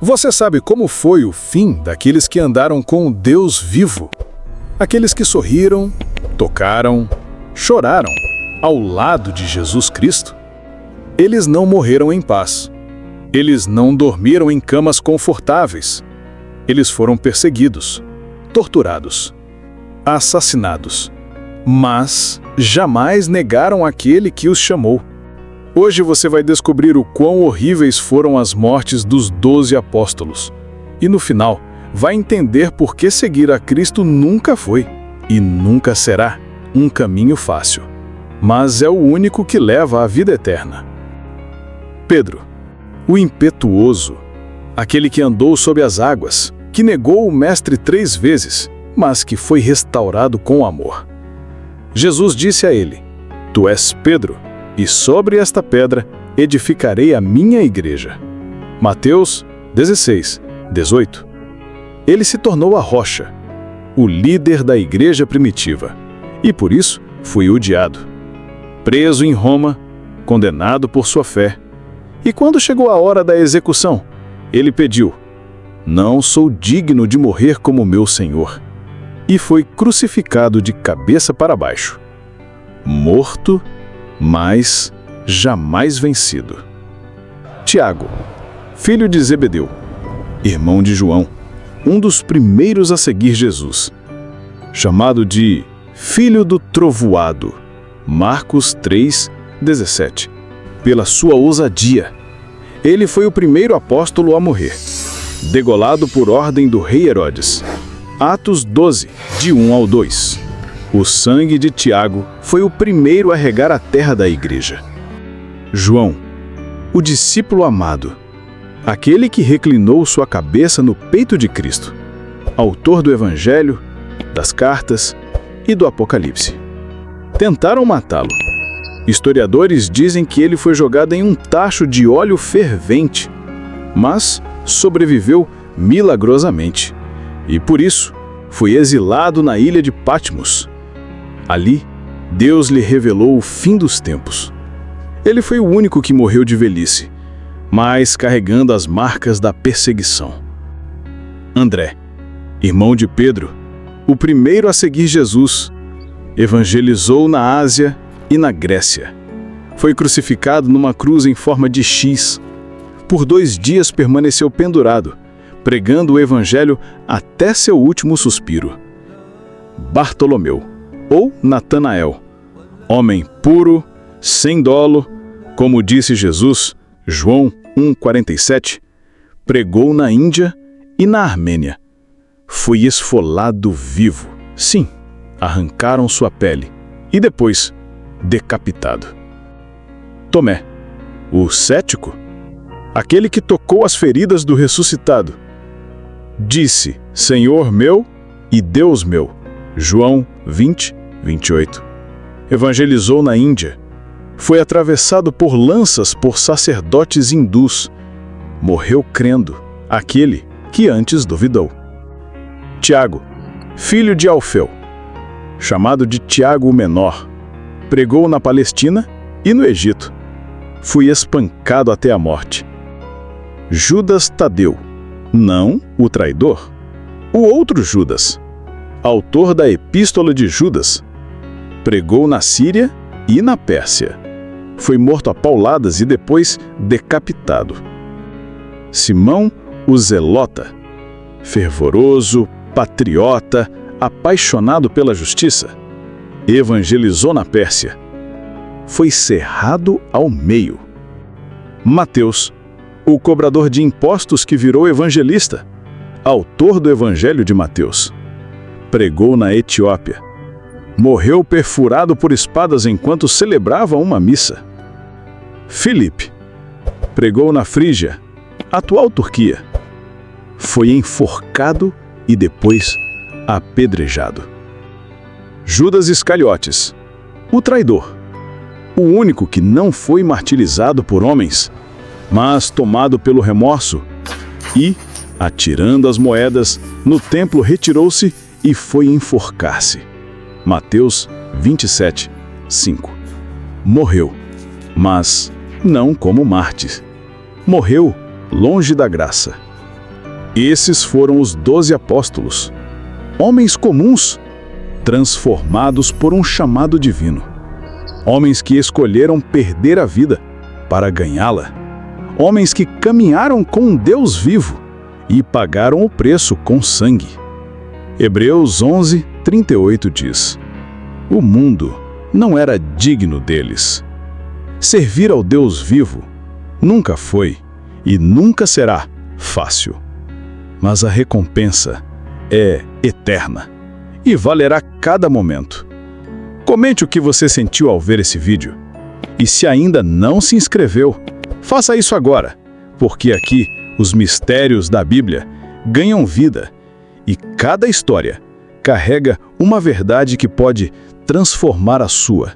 Você sabe como foi o fim daqueles que andaram com o Deus vivo? Aqueles que sorriram, tocaram, choraram ao lado de Jesus Cristo? Eles não morreram em paz. Eles não dormiram em camas confortáveis. Eles foram perseguidos, torturados, assassinados, mas jamais negaram aquele que os chamou. Hoje você vai descobrir o quão horríveis foram as mortes dos 12 apóstolos. E no final, vai entender por que seguir a Cristo nunca foi e nunca será um caminho fácil, mas é o único que leva à vida eterna. Pedro, o impetuoso, aquele que andou sob as águas, que negou o Mestre 3 vezes, mas que foi restaurado com amor. Jesus disse a ele: Tu és Pedro, e sobre esta pedra edificarei a minha igreja. Mateus 16, 18. Ele se tornou a rocha, o líder da igreja primitiva, e por isso foi odiado. Preso em Roma, condenado por sua fé. E quando chegou a hora da execução, ele pediu: Não sou digno de morrer como meu Senhor. E foi crucificado de cabeça para baixo. Morto, mas jamais vencido. Tiago, filho de Zebedeu, irmão de João, um dos primeiros a seguir Jesus, chamado de Filho do Trovoado, Marcos 3, 17. Pela sua ousadia, ele foi o primeiro apóstolo a morrer, degolado por ordem do rei Herodes. Atos 12, de 1 ao 2. O sangue de Tiago foi o primeiro a regar a terra da igreja. João, o discípulo amado, aquele que reclinou sua cabeça no peito de Cristo, autor do Evangelho, das cartas e do Apocalipse. Tentaram matá-lo. Historiadores dizem que ele foi jogado em um tacho de óleo fervente, mas sobreviveu milagrosamente. E por isso, foi exilado na ilha de Patmos. Ali, Deus lhe revelou o fim dos tempos. Ele foi o único que morreu de velhice, mas carregando as marcas da perseguição. André, irmão de Pedro, o primeiro a seguir Jesus, evangelizou na Ásia e na Grécia. Foi crucificado numa cruz em forma de X. Por 2 dias permaneceu pendurado, pregando o Evangelho até seu último suspiro. Bartolomeu, ou Natanael, homem puro, sem dolo, como disse Jesus, João 1,47, pregou na Índia e na Armênia. Foi esfolado vivo. Sim, arrancaram sua pele e depois decapitado. Tomé, o cético, aquele que tocou as feridas do ressuscitado, disse: Senhor meu e Deus meu. João 20, 28. Evangelizou na Índia. Foi atravessado por lanças por sacerdotes hindus. Morreu crendo, aquele que antes duvidou. Tiago, filho de Alfeu, chamado de Tiago o Menor, pregou na Palestina e no Egito. Foi espancado até a morte. Judas Tadeu, não o traidor, o outro Judas, autor da Epístola de Judas, pregou na Síria e na Pérsia. Foi morto a pauladas e depois decapitado. Simão, o Zelota, fervoroso, patriota, apaixonado pela justiça, evangelizou na Pérsia. Foi cerrado ao meio. Mateus, o cobrador de impostos que virou evangelista, autor do Evangelho de Mateus, pregou na Etiópia. Morreu perfurado por espadas enquanto celebrava uma missa. Filipe, pregou na Frígia, atual Turquia. Foi enforcado e depois apedrejado. Judas Iscariotes, o traidor, o único que não foi martirizado por homens, mas tomado pelo remorso e, atirando as moedas, no templo retirou-se e foi enforcar-se. Mateus 27, 5. Morreu, mas não como mártir. Morreu longe da graça. Esses foram os 12 apóstolos, homens comuns, transformados por um chamado divino. Homens que escolheram perder a vida para ganhá-la. Homens que caminharam com um Deus vivo e pagaram o preço com sangue. Hebreus 11, 38 diz: o mundo não era digno deles. Servir ao Deus vivo nunca foi e nunca será fácil. Mas a recompensa é eterna e valerá cada momento. Comente o que você sentiu ao ver esse vídeo. E se ainda não se inscreveu, faça isso agora, porque aqui os mistérios da Bíblia ganham vida e cada história carrega uma verdade que pode transformar a sua.